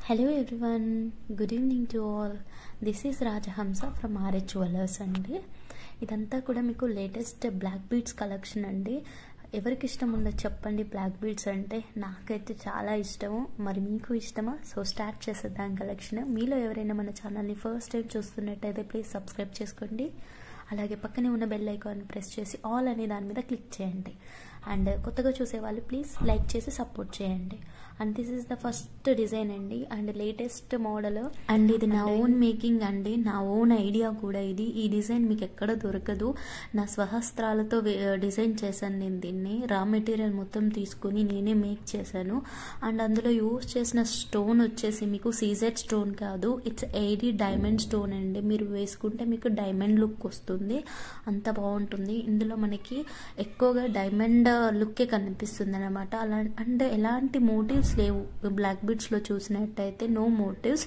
Hello everyone, good evening to all. This is Rajahamsa from RH Jewellers అండి. ఇదంతా కూడా మీకు లేటెస్ట్ బ్లాక్ బీడ్స్ కలెక్షన్ అండి. ఎవరికి ఇష్టం ఉందో చెప్పండి. బ్లాక్ బీడ్స్ అంటే నాకైతే చాలా ఇష్టము. మరి మీకు ఇష్టమా? సో స్టార్ట్ చేసేద్దాం కలెక్షన్. మీలో ఎవరైనా మన ఛానల్ని ఫస్ట్ టైం చూస్తున్నట్టయితే ప్లీజ్ సబ్స్క్రైబ్ చేసుకోండి. అలాగే పక్కనే ఉన్న బెల్ ఐకాన్ ప్రెస్ చేసి ఆల్ అనే దాని మీద క్లిక్ చేయండి. అండ్ కొత్తగా చూసే వాళ్ళు ప్లీజ్ లైక్ చేసి సపోర్ట్ చేయండి. And this is the first design అండి, అండ్ లేటెస్ట్ మోడల్. అండ్ ఇది నా ఓన్ మేకింగ్ అండి, నా ఓన్ ఐడియా కూడా ఇది. ఈ డిజైన్ మీకు ఎక్కడ దొరకదు. నా స్వహస్త్రాలతో డిజైన్ చేశాను నేను దీన్ని. రా మెటీరియల్ మొత్తం తీసుకుని నేనే మేక్ చేశాను. అండ్ అందులో యూజ్ చేసిన స్టోన్ వచ్చేసి మీకు సీజెడ్ స్టోన్ కాదు, ఇట్స్ 80 డైమండ్ స్టోన్ అండి. మీరు వేసుకుంటే మీకు డైమండ్ లుక్ వస్తుంది, అంత బాగుంటుంది. ఇందులో మనకి ఎక్కువగా డైమండ్ లుక్కే కనిపిస్తుంది అనమాట. అలా అంటే ఎలాంటి మోటివ్స్ లేవు. బ్లాక్ బీడ్స్ లో చూసినట్టయితే నో మోటివ్స్.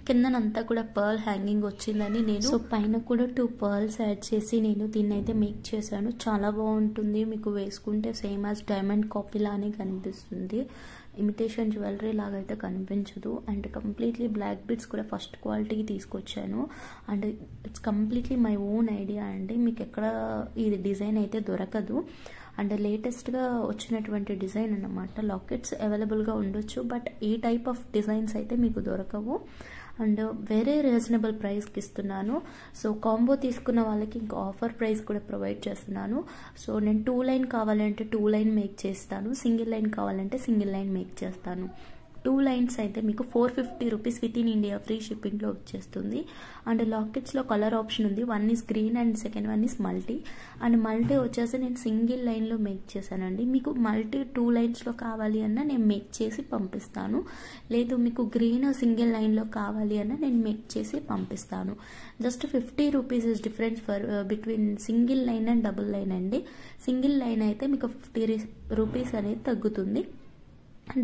కిందనంతా కూడా పర్ల్ హ్యాంగింగ్ వచ్చిందని నేను పైన కూడా 2 పర్ల్స్ యాడ్ చేసి నేను దీన్ని అయితే మేక్ చేశాను. చాలా బాగుంటుంది. మీకు వేసుకుంటే సేమ్ యాజ్ డైమండ్ కాపీ లానే కనిపిస్తుంది. ఇమిటేషన్ జ్యువెలరీ లాగా అయితే కనిపించదు. అండ్ కంప్లీట్లీ బ్లాక్ బీడ్స్ కూడా ఫస్ట్ క్వాలిటీకి తీసుకొచ్చాను. And it's completely my own idea అండి. మీకు ఎక్కడ ఈ డిజైన్ అయితే దొరకదు. అండ్ లేటెస్ట్గా వచ్చినటువంటి డిజైన్ అన్నమాట. లాకెట్స్ అవైలబుల్గా ఉండొచ్చు, బట్ ఈ టైప్ ఆఫ్ డిజైన్స్ అయితే మీకు దొరకవు. అండ్ వెరీ రీజనబుల్ ప్రైస్కి ఇస్తున్నాను. సో కాంబో తీసుకున్న వాళ్ళకి ఇంకా ఆఫర్ ప్రైస్ కూడా ప్రొవైడ్ చేస్తున్నాను. సో నేను 2 లైన్ కావాలంటే 2 లైన్ మేక్ చేస్తాను, సింగిల్ లైన్ కావాలంటే సింగిల్ లైన్ మేక్ చేస్తాను. 2 లైన్స్ అయితే మీకు 450 rupees within India free షిప్పింగ్లో వచ్చేస్తుంది. అండ్ లాకెట్స్లో కలర్ ఆప్షన్ ఉంది. 1 is green and second 1 is multi. And multi వచ్చేసి నేను సింగిల్ లైన్లో మేక్ చేశానండి. మీకు మల్టీ 2 లైన్స్లో కావాలి అన్న నేను మేక్ చేసి పంపిస్తాను. లేదు మీకు గ్రీన్ సింగిల్ లైన్లో కావాలి అన్న నేను మేక్ చేసి పంపిస్తాను. Just 50 rupees is difference for between single line and double line అండి. సింగిల్ లైన్ అయితే మీకు 50 రూపీస్ అనేది తగ్గుతుంది.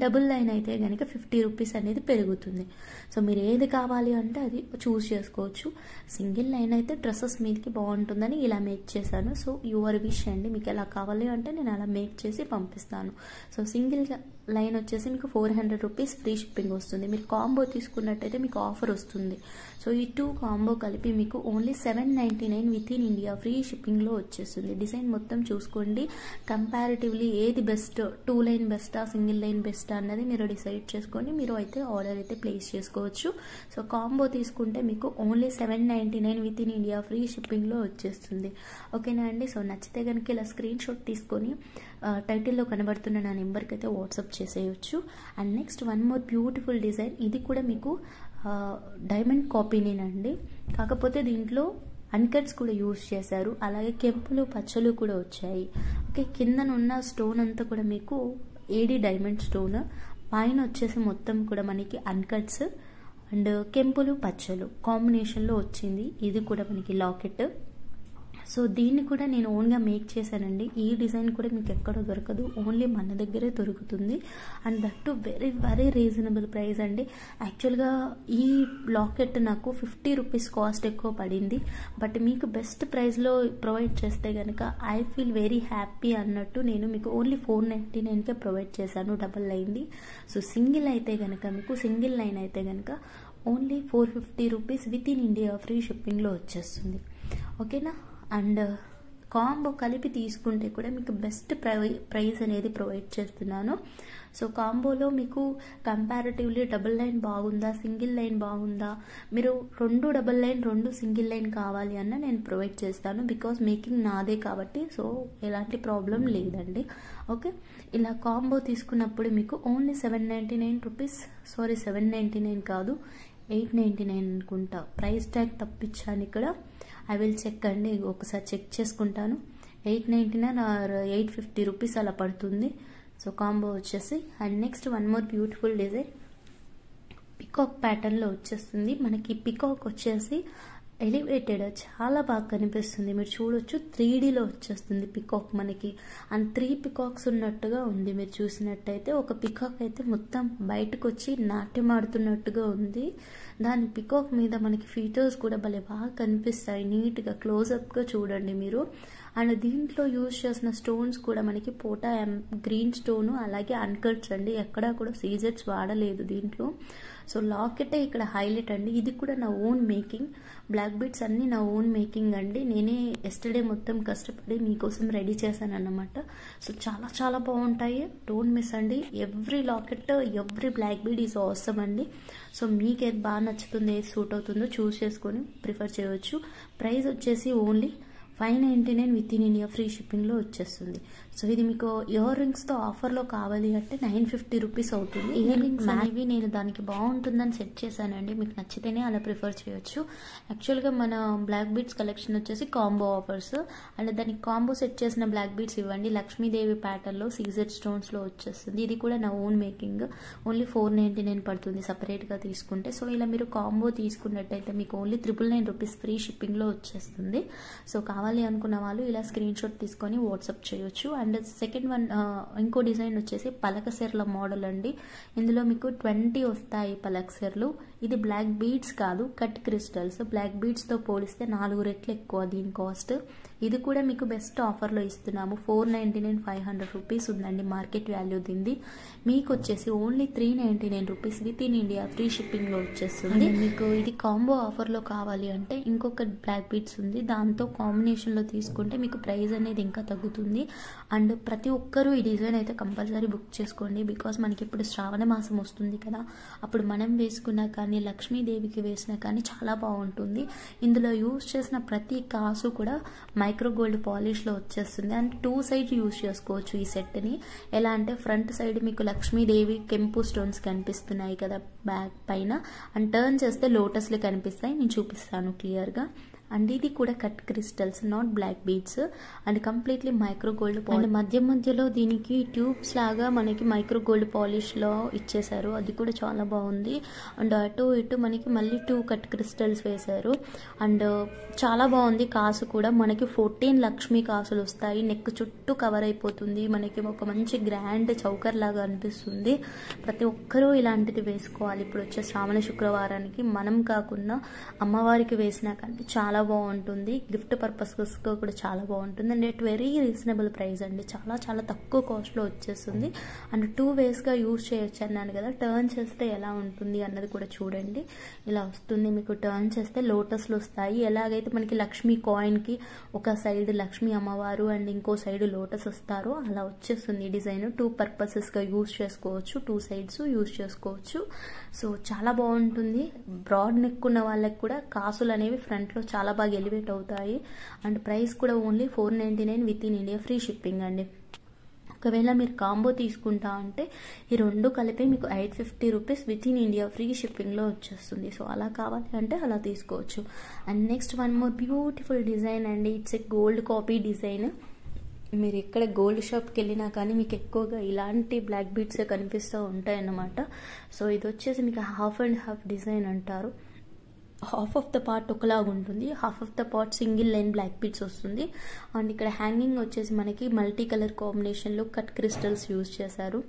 డబుల్ లైన్ అయితే కనుక 50 రూపీస్ అనేది పెరుగుతుంది. సో మీరు ఏది కావాలి అంటే అది చూస్ చేసుకోవచ్చు. సింగిల్ లైన్ అయితే డ్రెస్సెస్ మీదకి బాగుంటుందని ఇలా మేక్ చేశాను. సో యువర్ విష్ అండి, మీకు ఎలా కావాలి అంటే నేను అలా మేక్ చేసి పంపిస్తాను. సో సింగిల్ లైన్ వచ్చేసి మీకు 400 రూపీస్ ఫ్రీ షిప్పింగ్ వస్తుంది. మీరు కాంబో తీసుకున్నట్టయితే మీకు ఆఫర్ వస్తుంది. సో ఈ 2 కాంబో కలిపి మీకు only 799 within India free షిప్పింగ్లో వచ్చేస్తుంది. డిజైన్ మొత్తం చూసుకోండి. కంపారిటివ్లీ ఏది బెస్ట్, 2 లైన్ బెస్టా సింగిల్ లైన్ బెస్టా అన్నది మీరు డిసైడ్ చేసుకొని మీరు అయితే ఆర్డర్ అయితే ప్లేస్ చేసుకోవచ్చు. సో కాంబో తీసుకుంటే మీకు only 799 within India free షిప్పింగ్లో వచ్చేస్తుంది. ఓకేనా అండి. సో నచ్చితే కనుక ఇలా స్క్రీన్ షాట్ తీసుకొని టైటిల్లో కనబడుతున్న నా నెంబర్కి అయితే వాట్సాప్ చేసేయచ్చు. And next 1 more beautiful design. ఇది కూడా మీకు డైమండ్ కాపీనేనండి, కాకపోతే దీంట్లో అన్కట్స్ కూడా యూజ్ చేశారు. అలాగే కెంపులు పచ్చలు కూడా వచ్చాయి. ఓకే, కిందనున్న స్టోన్ అంతా కూడా మీకు 80 డైమండ్ స్టోన్, పైన వచ్చేసి మొత్తం కూడా మనకి అన్కట్స్ అండ్ కెంపులు పచ్చలు కాంబినేషన్లో వచ్చింది. ఇది కూడా మనకి లాకెట్. సో దీన్ని కూడా నేను ఓన్గా మేక్ చేశానండి. ఈ డిజైన్ కూడా మీకు ఎక్కడ దొరకదు, ఓన్లీ మన దగ్గరే దొరుకుతుంది. And that to very very reasonable price అండి. యాక్చువల్గా ఈ లాకెట్ నాకు 50 రూపీస్ కాస్ట్ ఎక్కువ పడింది, బట్ మీకు బెస్ట్ ప్రైస్లో ప్రొవైడ్ చేస్తే కనుక ఐ ఫీల్ వెరీ హ్యాపీ అన్నట్టు నేను మీకు ఓన్లీ 499కే ప్రొవైడ్ చేశాను డబల్ లైన్ది. సో సింగిల్ అయితే కనుక మీకు సింగిల్ లైన్ అయితే కనుక only 450 rupees within India free షిప్పింగ్లో వచ్చేస్తుంది. ఓకేనా. అండ్ కాంబో కలిపి తీసుకుంటే కూడా మీకు బెస్ట్ ప్రైస్ అనేది ప్రొవైడ్ చేస్తున్నాను. సో కాంబోలో మీకు కంపారిటివ్లీ డబుల్ లైన్ బాగుందా సింగిల్ లైన్ బాగుందా, మీరు 2 డబుల్ లైన్ 2 సింగిల్ లైన్ కావాలి అన్న నేను ప్రొవైడ్ చేస్తాను. బికాస్ మేకింగ్ నాదే కాబట్టి సో ఎలాంటి ప్రాబ్లం లేదండి. ఓకే, ఇలా కాంబో తీసుకున్నప్పుడు మీకు ఓన్లీ 799 రూపీస్, సారీ 799 కాదు 899 అనుకుంటా. ప్రైస్ ట్యాగ్ తప్పించాను ఇక్కడ. ఐ విల్ చెక్ అండి, ఒకసారి చెక్ చేసుకుంటాను. 899 ఆర్ 850 రూపీస్ అలా పడుతుంది. సో కాంబో వచ్చేసి. And next 1 more beautiful design peacock ప్యాటర్న్లో వచ్చేస్తుంది. మనకి పికాక్ వచ్చేసి ఎలివేటెడ్ చాలా బాగా కనిపిస్తుంది. మీరు చూడొచ్చు 3Dలో వచ్చేస్తుంది పికాక్ మనకి. అండ్ 3 పికాక్స్ ఉన్నట్టుగా ఉంది. మీరు చూసినట్టయితే ఒక పికాక్ అయితే మొత్తం బయటకు వచ్చి నాట్యం ఆడుతున్నట్టుగా ఉంది. దాని పికాక్ మీద మనకి ఫీచర్స్ కూడా భలే బాగా కనిపిస్తాయి. నీట్గా క్లోజప్గా చూడండి మీరు. అండ్ దీంట్లో యూజ్ చేసిన స్టోన్స్ కూడా మనకి పోటా గ్రీన్ స్టోన్, అలాగే అన్కట్స్ అండి, ఎక్కడా కూడా సీజెట్స్ వాడలేదు దీంట్లో. సో లాకెటే ఇక్కడ హైలైట్ అండి. ఇది కూడా నా ఓన్ మేకింగ్, బ్లాక్ బీడ్స్ అన్నీ నా ఓన్ మేకింగ్ అండి. నేనే ఎస్టర్డే మొత్తం కష్టపడి మీకోసం రెడీ చేశాను అన్నమాట. సో చాలా చాలా బాగుంటాయి, డోంట్ మిస్ అండి. Every locket, every black bead is awesome అండి. సో మీకు ఏది బాగా నచ్చుతుంది, ఏది సూట్ అవుతుందో చూస్ చేసుకొని ప్రిఫర్ చేయవచ్చు. ప్రైస్ వచ్చేసి only 599 within India free షిప్పింగ్లో వచ్చేస్తుంది. సో ఇది మీకు ఇయర్ రింగ్స్తో ఆఫర్లో కావాలి అంటే 950 రూపీస్ అవుతుంది. ఇయర్ రింగ్స్ అనేవి నేను దానికి బాగుంటుందని సెట్ చేశానండి, మీకు నచ్చితేనే అలా ప్రిఫర్ చేయొచ్చు. యాక్చువల్గా మన బ్లాక్ బీడ్స్ కలెక్షన్ వచ్చేసి కాంబో ఆఫర్స్, అండ్ దానికి కాంబో సెట్ చేసిన బ్లాక్ బీడ్స్ ఇవ్వండి. లక్ష్మీదేవి ప్యాటర్న్లో సీజెడ్ స్టోన్స్లో వచ్చేస్తుంది. ఇది కూడా నా ఓన్ మేకింగ్, ఓన్లీ 499 పడుతుంది సపరేట్గా తీసుకుంటే. సో ఇలా మీరు కాంబో తీసుకున్నట్టయితే మీకు ఓన్లీ 999 రూపీస్ ఫ్రీ షిప్పింగ్లో వచ్చేస్తుంది. సో కావాలి అనుకున్న వాళ్ళు ఇలా స్క్రీన్ షాట్ తీసుకొని వాట్సాప్ చేయొచ్చు. అండ్ సెకండ్ వన్, ఇంకో డిజైన్ వచ్చేసి పలకసెర్ల మోడల్ అండి. ఇందులో మీకు 20 వస్తాయి పలకసెర్లు. ఇది బ్లాక్ బీడ్స్ కాదు, కట్ క్రిస్టల్స్. బ్లాక్ బీడ్స్తో పోలిస్తే 4 రెట్లు ఎక్కువ దీని కాస్ట్. ఇది కూడా మీకు బెస్ట్ ఆఫర్లో ఇస్తున్నాము. 499, 500 రూపీస్ ఉందండి మార్కెట్ వాల్యూ దీనిది. మీకు వచ్చేసి only 399 rupees within India free షిప్పింగ్లో వచ్చేస్తుంది. మీకు ఇది కాంబో ఆఫర్లో కావాలి అంటే ఇంకొక బ్లాక్ బీడ్స్ ఉంది, దాంతో కాంబినేషన్లో తీసుకుంటే మీకు ప్రైస్ అనేది ఇంకా తగ్గుతుంది. అండ్ ప్రతి ఒక్కరూ ఈ డిజైన్ అయితే కంపల్సరీ బుక్ చేసుకోండి, బికాస్ మనకి ఇప్పుడు శ్రావణ మాసం వస్తుంది కదా, అప్పుడు మనం వేసుకున్నా కానీ లక్ష్మీదేవికి వేసినా కానీ చాలా బాగుంటుంది. ఇందులో యూజ్ చేసిన ప్రతి కాసు కూడా మైక్రో గోల్డ్ పాలిష్లో వచ్చేస్తుంది. అండ్ 2 సైడ్స్ యూజ్ చేసుకోవచ్చు ఈ సెట్ని. ఎలా అంటే ఫ్రంట్ సైడ్ మీకు లక్ష్మీదేవి కెంపు స్టోన్స్ కనిపిస్తున్నాయి కదా బ్యాక్ పైన, అండ్ టర్న్ చేస్తే లోటస్లు కనిపిస్తాయి, నేను చూపిస్తాను క్లియర్గా. అండ్ ఇది కూడా cut crystals, not black beads, and completely micro gold polish. మధ్య మధ్యలో దీనికి ట్యూబ్స్ లాగా మనకి మైక్రో గోల్డ్ పాలిష్లో ఇచ్చేసారు, అది కూడా చాలా బాగుంది. అండ్ అటు ఇటు మనకి మళ్ళీ 2 కట్ క్రిస్టల్స్ వేశారు. అండ్ చాలా బాగుంది. కాసు కూడా మనకి 14 లక్ష్మీ కాసులు వస్తాయి, నెక్ చుట్టూ కవర్ అయిపోతుంది, మనకి ఒక మంచి గ్రాండ్ చౌకర్ లాగా అనిపిస్తుంది. ప్రతి ఒక్కరూ ఇలాంటిది వేసుకోవాలి ఇప్పుడు వచ్చే శ్రావణ శుక్రవారానికి. మనం కాకుండా అమ్మవారికి వేసినా కానీ చాలా బాగుంటుంది, గిఫ్ట్ పర్పస్ కూడా చాలా బాగుంటుంది. And at very reasonable price అండి, చాలా చాలా తక్కువ కాస్ట్లో వచ్చేస్తుంది. అండ్ 2 వేస్గా యూజ్ చేయొచ్చు అన్నాను కదా, టర్న్ చేస్తే ఎలా ఉంటుంది అన్నది కూడా చూడండి. ఇలా వస్తుంది మీకు, టర్న్ చేస్తే లోటస్లు వస్తాయి. ఎలాగైతే మనకి లక్ష్మీ కాయిన్కి ఒక సైడ్ లక్ష్మీ అమ్మవారు అండ్ ఇంకో సైడ్ లోటస్ వస్తారో అలా వచ్చేస్తుంది ఈ డిజైన్. 2 పర్పసెస్గా యూజ్ చేసుకోవచ్చు, 2 సైడ్స్ యూజ్ చేసుకోవచ్చు. సో చాలా బాగుంటుంది. బ్రాడ్ నెక్ ఉన్న వాళ్ళకి కూడా కాసులు అనేవి ఫ్రంట్లో చాలా బాగా ఎలివేట్ అవుతాయి. అండ్ ప్రైస్ కూడా only 499 with in India free shipping అండి. ఒకవేళ మీరు కాంబో తీసుకుంటా అంటే ఈ 2 కలిపి మీకు 850 rupees within India free షిప్పింగ్లో వచ్చేస్తుంది. సో అలా కావాలి అంటే అలా తీసుకోవచ్చు. And next one more beautiful design అండి, it's a gold copy design. మీరు ఎక్కడ గోల్డ్ షాప్కి వెళ్ళినా కానీ మీకు ఎక్కువగా ఇలాంటి బ్లాక్ బీడ్స్ కనిపిస్తూ ఉంటాయి అన్నమాట. సో ఇది వచ్చేసి మీకు హాఫ్ అండ్ హాఫ్ డిజైన్ అంటారు. హాఫ్ ఆఫ్ ద పార్ట్ ఒకలాగా ఉంటుంది, half of the part single line black beads వస్తుంది. అండ్ ఇక్కడ హ్యాంగింగ్ వచ్చేసి మనకి మల్టీ కలర్ కాంబినేషన్లో కట్ క్రిస్టల్స్ యూజ్ చేశారు.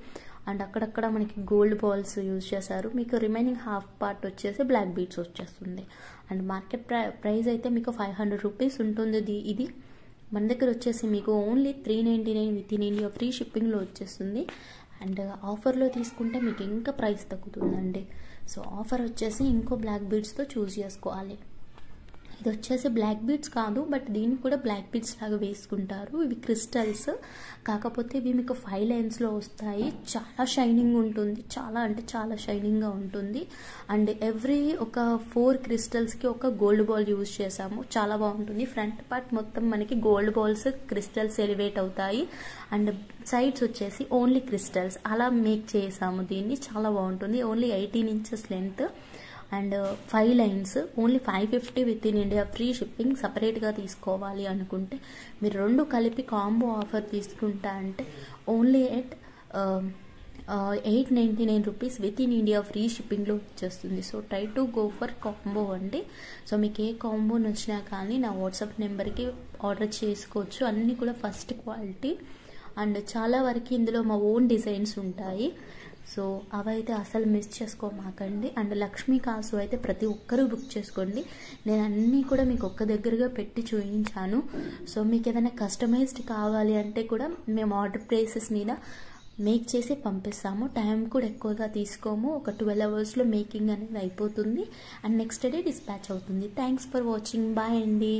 అండ్ అక్కడక్కడ మనకి గోల్డ్ బాల్స్ యూజ్ చేశారు. మీకు రిమైనింగ్ హాఫ్ పార్ట్ వచ్చేసి బ్లాక్ బీడ్స్ వచ్చేస్తుంది. అండ్ మార్కెట్ ప్రైస్ అయితే మీకు 500 రూపీస్ ఉంటుంది. ఇది మన దగ్గర వచ్చేసి మీకు only 399 within India free షిప్పింగ్లో వచ్చేస్తుంది. అండ్ ఆఫర్లో తీసుకుంటే మీకు ఇంకా ప్రైస్ తగ్గుతుందండి. సో ఆఫర్ వచ్చేసి ఇంకో బ్లాక్ బీడ్స్తో చూస్ చేసుకోవాలి. ఇది వచ్చేసి బ్లాక్ బీడ్స్ కాదు, బట్ దీన్ని కూడా బ్లాక్ బీడ్స్ లాగా వేసుకుంటారు. ఇవి క్రిస్టల్స్, కాకపోతే ఇవి మీకు 5 లైన్స్లో వస్తాయి. చాలా షైనింగ్ ఉంటుంది, చాలా అంటే చాలా షైనింగ్గా ఉంటుంది. అండ్ ఎవ్రీ ఒక 4 క్రిస్టల్స్కి ఒక గోల్డ్ బాల్ యూజ్ చేసాము, చాలా బాగుంటుంది. ఫ్రంట్ పార్ట్ మొత్తం మనకి గోల్డ్ బాల్స్ క్రిస్టల్స్ ఎలివేట్ అవుతాయి. అండ్ సైడ్స్ వచ్చేసి ఓన్లీ క్రిస్టల్స్ అలా మేక్ చేసాము దీన్ని, చాలా బాగుంటుంది. Only 18 inches length and 5 lines, only 550 with in India free shipping. సపరేట్గా తీసుకోవాలి అనుకుంటే మీరు 2 కలిపి కాంబో ఆఫర్ తీసుకుంటా అంటే only at 899 rupees within India free షిప్పింగ్లో వచ్చేస్తుంది. So try to go for combo అండి. సో మీకు ఏ కాంబో నచ్చినా కానీ నా వాట్సాప్ నెంబర్కి ఆర్డర్ చేసుకోవచ్చు. అన్నీ కూడా ఫస్ట్ క్వాలిటీ. అండ్ చాలా వరకు ఇందులో మా ఓన్ డిజైన్స్ ఉంటాయి. సో అవైతే అసలు మిస్ చేసుకోమాకండి. అండ్ లక్ష్మీ కాసు అయితే ప్రతి ఒక్కరూ బుక్ చేసుకోండి. నేను అన్నీ కూడా మీకు ఒక్క దగ్గరగా పెట్టి చూపించాను. సో మీకు ఏదైనా కస్టమైజ్డ్ కావాలి అంటే కూడా మేము ఆర్డర్ ప్రైసెస్ మీద మేక్ చేసి పంపిస్తాము. టైం కూడా ఎక్కువగా తీసుకోము. ఒక 12 అవర్స్లో మేకింగ్ అనేది అయిపోతుంది అండ్ నెక్స్ట్ డే డిస్పాచ్ అవుతుంది. Thanks for watching. బాయ్ అండి.